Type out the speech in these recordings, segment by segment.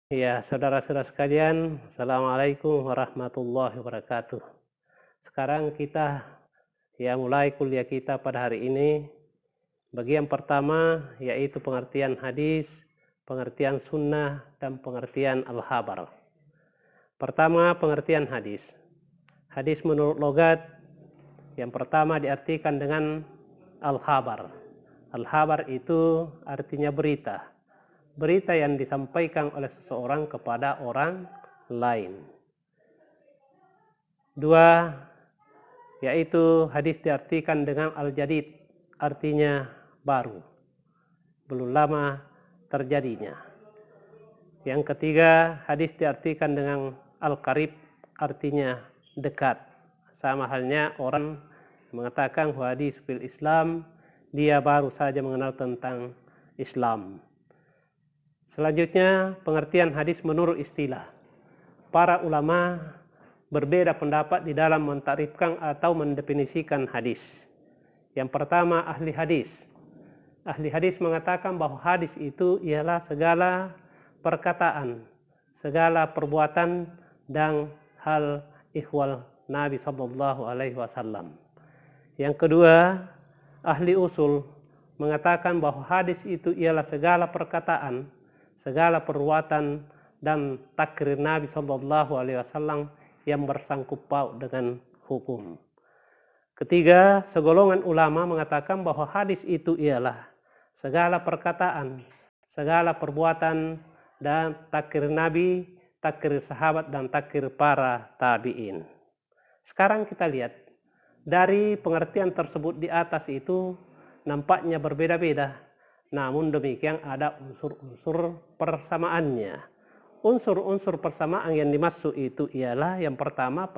Ya, saudara-saudara sekalian, Assalamualaikum warahmatullahi wabarakatuh. Sekarang kita mulai kuliah kita pada hari ini. Bagian pertama yaitu pengertian hadis, pengertian sunnah, dan pengertian al-khabar. Pertama, pengertian hadis. Hadis menurut logat yang pertama diartikan dengan al-khabar. Al-khabar itu artinya berita. Berita yang disampaikan oleh seseorang kepada orang lain. Dua, yaitu hadis diartikan dengan al-jadid, artinya baru, belum lama terjadinya. Yang ketiga, hadis diartikan dengan al-qarib, artinya dekat. Sama halnya orang mengatakan hadis fil Islam, dia baru saja mengenal tentang Islam. Selanjutnya, pengertian hadis menurut istilah. Para ulama berbeda pendapat di dalam mentarifkan atau mendefinisikan hadis. Yang pertama, ahli hadis. Ahli hadis mengatakan bahwa hadis itu ialah segala perkataan, segala perbuatan dan hal ihwal Nabi SAW. Yang kedua, ahli usul mengatakan bahwa hadis itu ialah segala perkataan, segala perbuatan dan takrir Nabi SAW yang bersangkut paut dengan hukum. Ketiga, segolongan ulama mengatakan bahwa hadis itu ialah segala perkataan, segala perbuatan dan takrir Nabi, takrir sahabat dan takrir para tabi'in. Sekarang kita lihat dari pengertian tersebut di atas itu nampaknya berbeda-beda. Namun demikian ada unsur-unsur persamaannya. Unsur-unsur persamaan yang dimaksud itu ialah yang pertama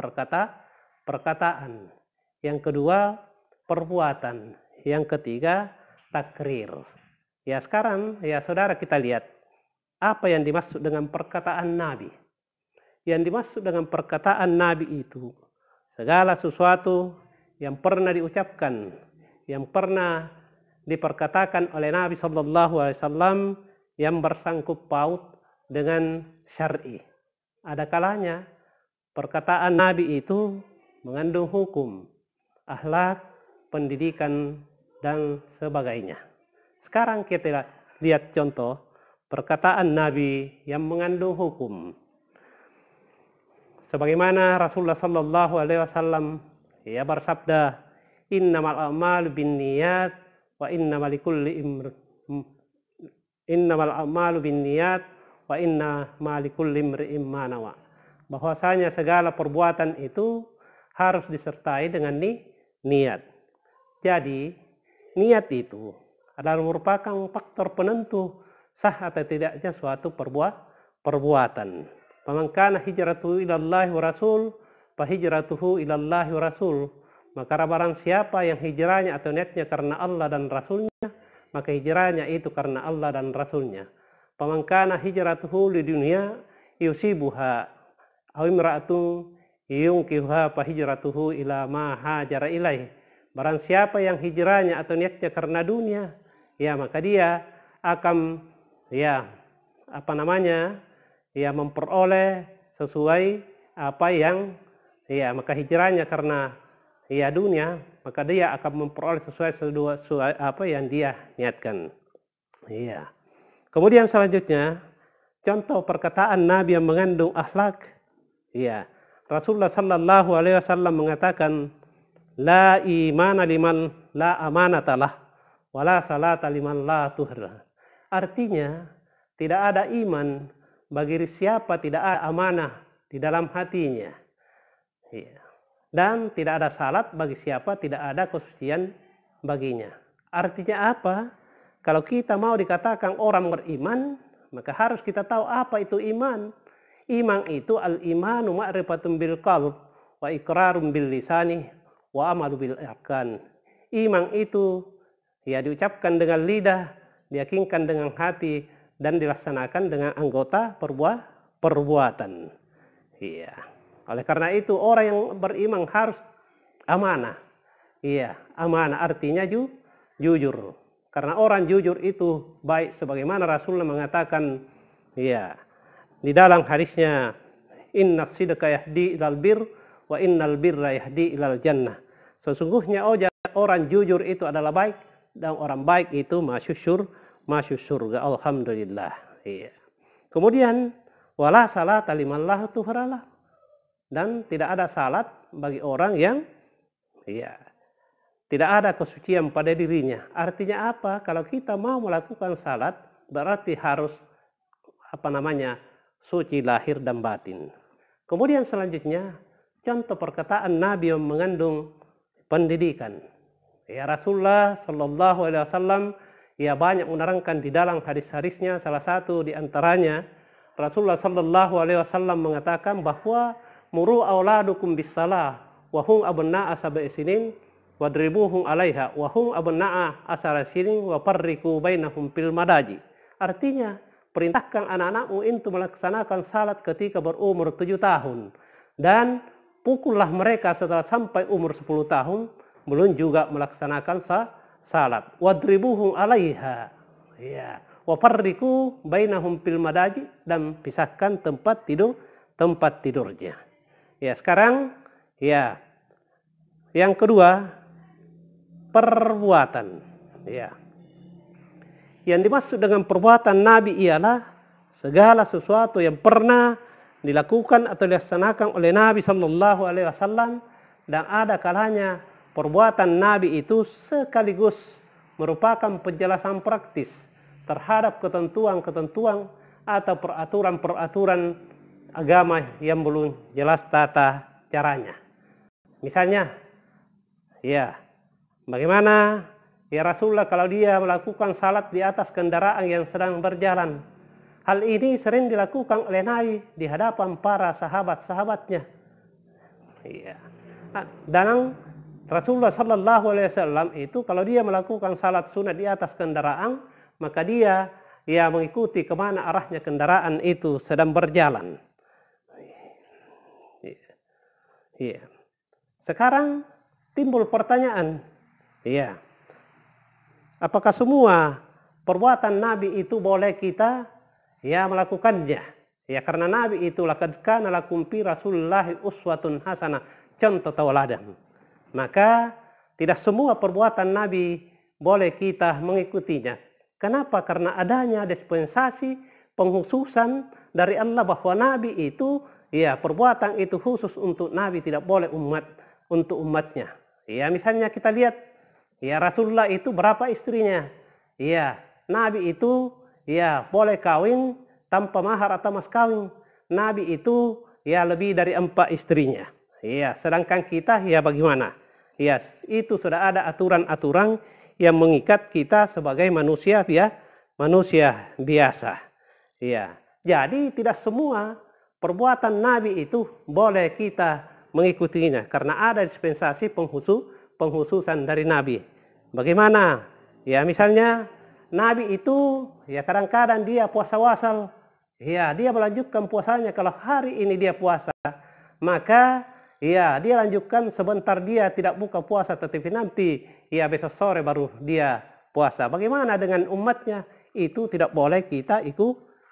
perkataan, yang kedua perbuatan, yang ketiga takrir. Ya sekarang ya saudara kita lihat apa yang dimaksud dengan perkataan Nabi. Yang dimaksud dengan perkataan Nabi itu segala sesuatu yang pernah diucapkan, yang pernah diperkatakan oleh Nabi SAW yang bersangkut paut dengan syar'i. Ada kalanya perkataan Nabi itu mengandung hukum, akhlak, pendidikan, dan sebagainya. Sekarang kita lihat contoh perkataan Nabi yang mengandung hukum. Sebagaimana Rasulullah SAW bersabda, innamal a'malu binniyat wa innamal likulli imri'in ma nawa. Bahwasanya segala perbuatan itu harus disertai dengan niat. Jadi, niat itu adalah merupakan faktor penentu sah atau tidaknya suatu perbuatan. Faman kana hijratuhu ilallahi wa rasul, fa hijratuhu ilallahi wa rasul. Maka barang siapa yang hijrahnya atau niatnya karena Allah dan Rasulnya, maka hijrahnya itu karena Allah dan Rasulnya. Faman kana hijratuhu lidunya yusibuha aw imra'atun yunkihuha fa hijratuhu ila ma hajara ilaih. Barang siapa yang hijrahnya atau niatnya karena dunia, ya maka dia akan memperoleh sesuai apa yang maka hijrahnya karena dunia, maka dia akan memperoleh sesuai apa yang dia niatkan. Iya. Kemudian selanjutnya, contoh perkataan Nabi yang mengandung akhlak. Iya. Rasulullah SAW mengatakan, la imana liman la amanatalah, wala salata liman la tuhra. Artinya, tidak ada iman bagi siapa tidak ada amanah di dalam hatinya. Iya. Dan tidak ada salat bagi siapa tidak ada kesucian baginya. Artinya apa? Kalau kita mau dikatakan orang beriman, maka harus kita tahu apa itu iman. Iman itu al-imanu ma'rifatun bil qalb wa iqrarun bil lisani wa amalu bil arkan. Iman itu diucapkan dengan lidah, diyakinkan dengan hati, dan dilaksanakan dengan anggota perbuatan. Iya. Oleh karena itu orang yang beriman harus amanah. Iya, amanah artinya jujur. Karena orang jujur itu baik, sebagaimana Rasulullah mengatakan, iya, di dalam hadisnya, inna sidqa yahdi ilal bir wa innal birra yahdi ilal jannah. Sesungguhnya orang jujur itu adalah baik, dan orang baik itu masuk surga. Alhamdulillah. Iya. Kemudian wala salata liman la tuhralah, dan tidak ada salat bagi orang yang tidak ada kesucian pada dirinya. Artinya apa? Kalau kita mau melakukan salat, berarti harus suci lahir dan batin. Kemudian selanjutnya, contoh perkataan Nabi yang mengandung pendidikan. Ya, Rasulullah Shallallahu Alaihi Wasallam banyak menerangkan di dalam hadis-hadisnya. Salah satu di antaranya, Rasulullah Shallallahu Alaihi Wasallam mengatakan bahwa muru auladukum bis-salah wa hum abna'a sab'i sinin wadribuhum 'alaiha wa hum abna'a asara sinin wa farriqu bainahum fil madaji. Artinya, perintahkan anak-anakmu itu melaksanakan salat ketika berumur 7 tahun, dan pukullah mereka setelah sampai umur 10 tahun belum juga melaksanakan salat. Wadribuhum 'alaiha, wa farriqu bainahum fil madaji, dan pisahkan tempat tidurnya. Sekarang yang kedua, perbuatan. Yang dimaksud dengan perbuatan Nabi ialah segala sesuatu yang pernah dilakukan atau dilaksanakan oleh Nabi Sallallahu Alaihi Wasallam, dan ada kalanya perbuatan Nabi itu sekaligus merupakan penjelasan praktis terhadap ketentuan-ketentuan atau peraturan-peraturan agama yang belum jelas tata caranya. Misalnya, bagaimana Rasulullah kalau dia melakukan salat di atas kendaraan yang sedang berjalan. Hal ini sering dilakukan oleh Nabi di hadapan para sahabat-sahabatnya. Dan Rasulullah Sallallahu Alaihi Wasallam itu kalau dia melakukan salat sunat di atas kendaraan, maka dia mengikuti kemana arahnya kendaraan itu sedang berjalan. Sekarang timbul pertanyaan, apakah semua perbuatan Nabi itu boleh kita melakukannya? Karena Nabi itu laqad kana lakum fi Rasulillahi uswatun hasanah, contoh tauladan. Maka tidak semua perbuatan Nabi boleh kita mengikutinya. Kenapa? Karena adanya dispensasi penghususan dari Allah bahwa Nabi itu perbuatan itu khusus untuk Nabi, tidak boleh untuk umatnya. Misalnya kita lihat Rasulullah itu berapa istrinya? Nabi itu boleh kawin tanpa mahar atau mas kawin. Nabi itu lebih dari 4 istrinya. Sedangkan kita bagaimana? Itu sudah ada aturan-aturan yang mengikat kita sebagai manusia biasa. Jadi tidak semua perbuatan Nabi itu boleh kita mengikutinya karena ada dispensasi penghususan dari Nabi. Bagaimana? Misalnya Nabi itu kadang-kadang dia puasa wasal. Dia melanjutkan puasanya. Kalau hari ini dia puasa, maka dia lanjutkan sebentar, dia tidak buka puasa, tetapi nanti besok sore baru dia puasa. Bagaimana dengan umatnya? Itu tidak boleh kita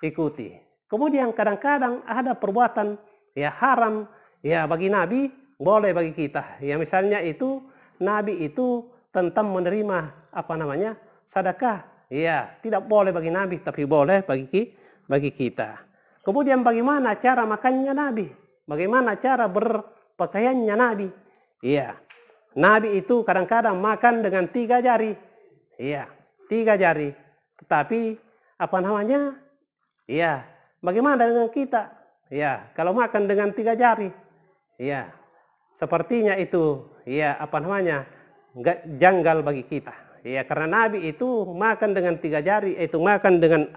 ikuti. Kemudian kadang-kadang ada perbuatan haram bagi Nabi, boleh bagi kita. Misalnya itu Nabi itu tentang menerima sedekah. Tidak boleh bagi Nabi, tapi boleh bagi kita. Kemudian bagaimana cara makannya Nabi? Bagaimana cara berpakaiannya Nabi? Nabi itu kadang-kadang makan dengan 3 jari. 3 jari. Tetapi bagaimana dengan kita? Kalau makan dengan 3 jari, sepertinya itu janggal bagi kita. Karena Nabi itu makan dengan 3 jari, itu makan dengan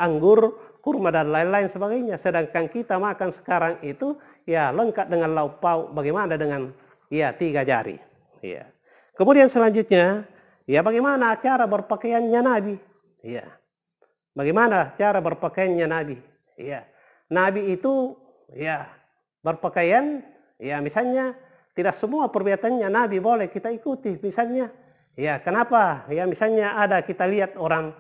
anggur, kurma dan lain-lain sebagainya. Sedangkan kita makan sekarang itu lengkap dengan lauk pauk. Bagaimana dengan 3 jari? Kemudian selanjutnya, bagaimana cara berpakaiannya Nabi? Bagaimana cara berpakaiannya Nabi? Nabi itu berpakaian, misalnya tidak semua perbuatannya Nabi boleh kita ikuti. Misalnya, kenapa? Misalnya ada kita lihat orang,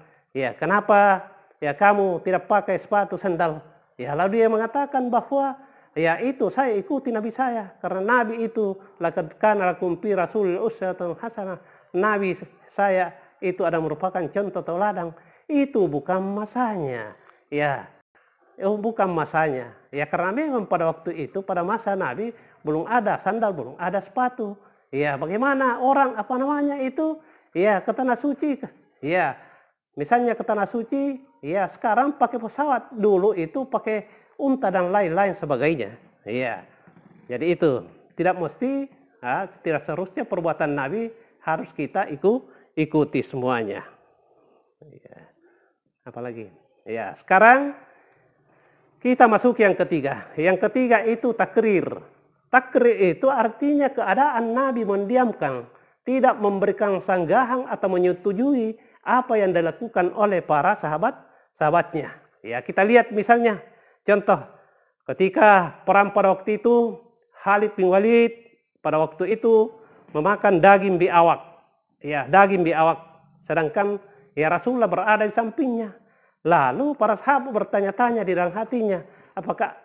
kenapa ya kamu tidak pakai sepatu sandal. Ya, lalu dia mengatakan bahwa ya itu saya ikuti Nabi saya, karena Nabi itu laqad kana lakum fi rasulillah uswatun hasanah. Nabi saya itu ada merupakan contoh teladan. Itu bukan masanya. Ya, bukan masanya. Ya, karena memang pada waktu itu, pada masa Nabi belum ada sandal, belum ada sepatu. Ya, bagaimana orang ya ke tanah suci. Ya, misalnya ke tanah suci, ya sekarang pakai pesawat, dulu itu pakai unta dan lain-lain sebagainya. Ya, jadi itu tidak mesti, tidak seharusnya perbuatan Nabi harus kita ikuti semuanya. Ya. Apalagi? Ya, sekarang kita masuk yang ketiga. Yang ketiga itu takrir. Takrir itu artinya keadaan Nabi mendiamkan, tidak memberikan sanggahan atau menyetujui apa yang dilakukan oleh para sahabatnya. Ya, kita lihat misalnya contoh ketika perang pada waktu itu, Khalid bin Walid pada waktu itu memakan daging biawak. Ya, daging biawak. Sedangkan ya Rasulullah berada di sampingnya. Lalu para sahabat bertanya-tanya di dalam hatinya, apakah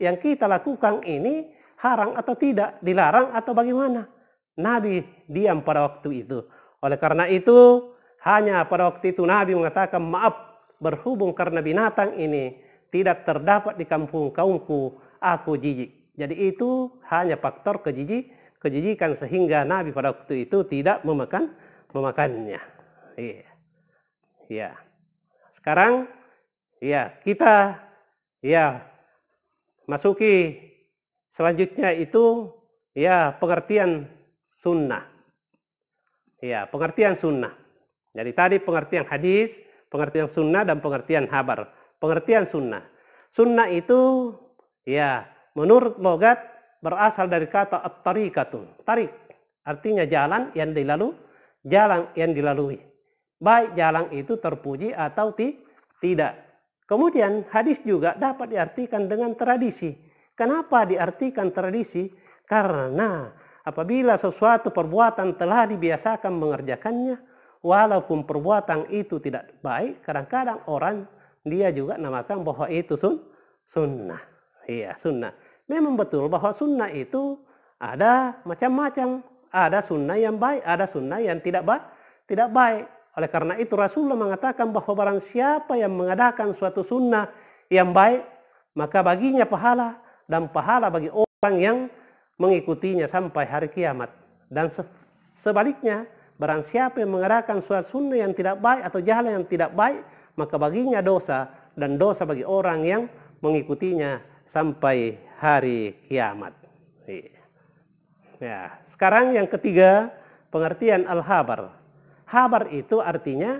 yang kita lakukan ini haram atau tidak, dilarang atau bagaimana? Nabi diam pada waktu itu. Oleh karena itu, hanya pada waktu itu Nabi mengatakan, maaf, berhubung karena binatang ini tidak terdapat di kampung kaumku, aku jijik. Jadi itu hanya faktor kejijikan sehingga Nabi pada waktu itu tidak memakannya. Iya. Ya. Sekarang ya kita ya masuki selanjutnya itu ya pengertian sunnah. Ya, pengertian sunnah. Jadi tadi pengertian hadis, pengertian sunnah dan pengertian habar. Pengertian sunnah. Sunnah itu ya menurut logat berasal dari kata at-tariqatun. Tarik artinya jalan yang dilalui. Baik jalan itu terpuji atau tidak. Kemudian hadis juga dapat diartikan dengan tradisi. Kenapa diartikan tradisi? Karena apabila sesuatu perbuatan telah dibiasakan mengerjakannya, walaupun perbuatan itu tidak baik, kadang-kadang orang dia juga namakan bahwa itu sunnah. Iya, sunnah. Memang betul bahwa sunnah itu ada macam-macam. Ada sunnah yang baik, ada sunnah yang tidak baik. Oleh karena itu Rasulullah mengatakan bahwa barang siapa yang mengadakan suatu sunnah yang baik, maka baginya pahala dan pahala bagi orang yang mengikutinya sampai hari kiamat. Dan sebaliknya, barang siapa yang mengadakan suatu sunnah yang tidak baik atau jalan yang tidak baik, maka baginya dosa dan dosa bagi orang yang mengikutinya sampai hari kiamat. Ya, sekarang yang ketiga, pengertian al-habar. Habar itu artinya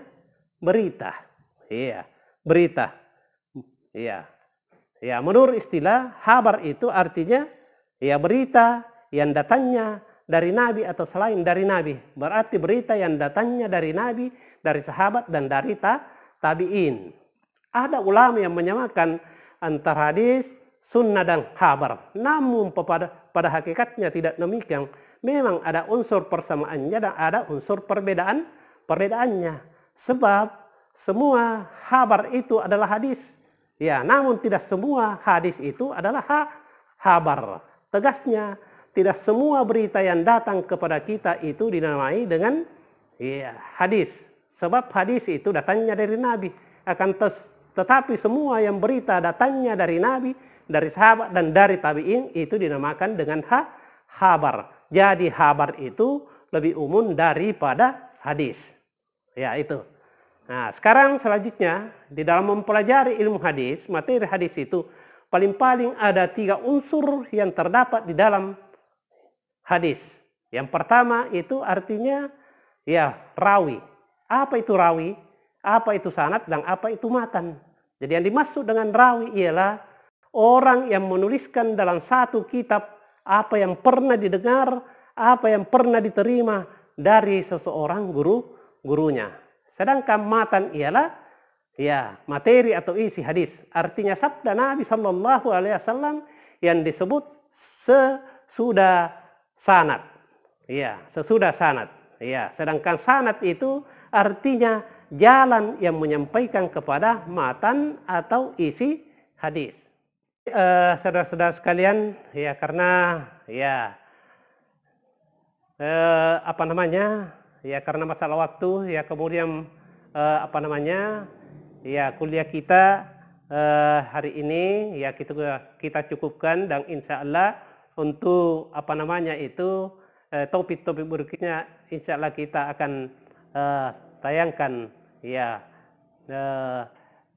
berita. Iya, berita. Iya. Ya, menurut istilah habar itu artinya ya berita yang datangnya dari Nabi atau selain dari Nabi. Berarti berita yang datangnya dari Nabi, dari sahabat dan dari tabi'in. Ada ulama yang menyamakan antara hadis, sunnah dan habar. Namun pada hakikatnya tidak demikian. Memang ada unsur persamaannya dan ada unsur perbedaannya. Sebab semua habar itu adalah hadis. Ya, namun tidak semua hadis itu adalah habar. Tegasnya, tidak semua berita yang datang kepada kita itu dinamai dengan hadis. Sebab hadis itu datangnya dari Nabi. Tetapi semua yang berita datangnya dari Nabi, dari sahabat dan dari tabi'in itu dinamakan dengan habar. Jadi habar itu lebih umum daripada hadis. Ya, itu. Nah, sekarang selanjutnya di dalam mempelajari ilmu hadis, materi hadis itu paling-paling ada 3 unsur yang terdapat di dalam hadis. Yang pertama itu artinya ya rawi. Apa itu rawi? Apa itu sanad dan apa itu matan? Jadi yang dimaksud dengan rawi ialah orang yang menuliskan dalam satu kitab apa yang pernah didengar, apa yang pernah diterima dari seseorang gurunya. Sedangkan matan ialah ya materi atau isi hadis. Artinya sabda Nabi Shallallahu Alaihi Wasallam yang disebut sesudah sanad. Ya, sesudah sanad. Ya, sedangkan sanad itu artinya jalan yang menyampaikan kepada matan atau isi hadis. Saudara-saudara sekalian, ya karena ya karena masalah waktu, ya kemudian kuliah kita hari ini ya kita cukupkan, dan insya Allah untuk topik-topik berikutnya insya Allah kita akan tayangkan ya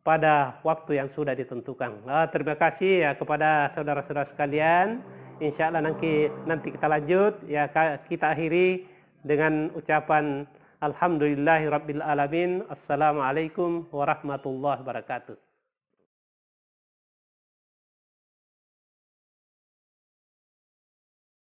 pada waktu yang sudah ditentukan. Terima kasih ya kepada saudara-saudara sekalian. Insya Allah nanti kita lanjut, ya kita akhiri dengan ucapan Alhamdulillahirabbil alamin. Assalamualaikum warahmatullahi wabarakatuh.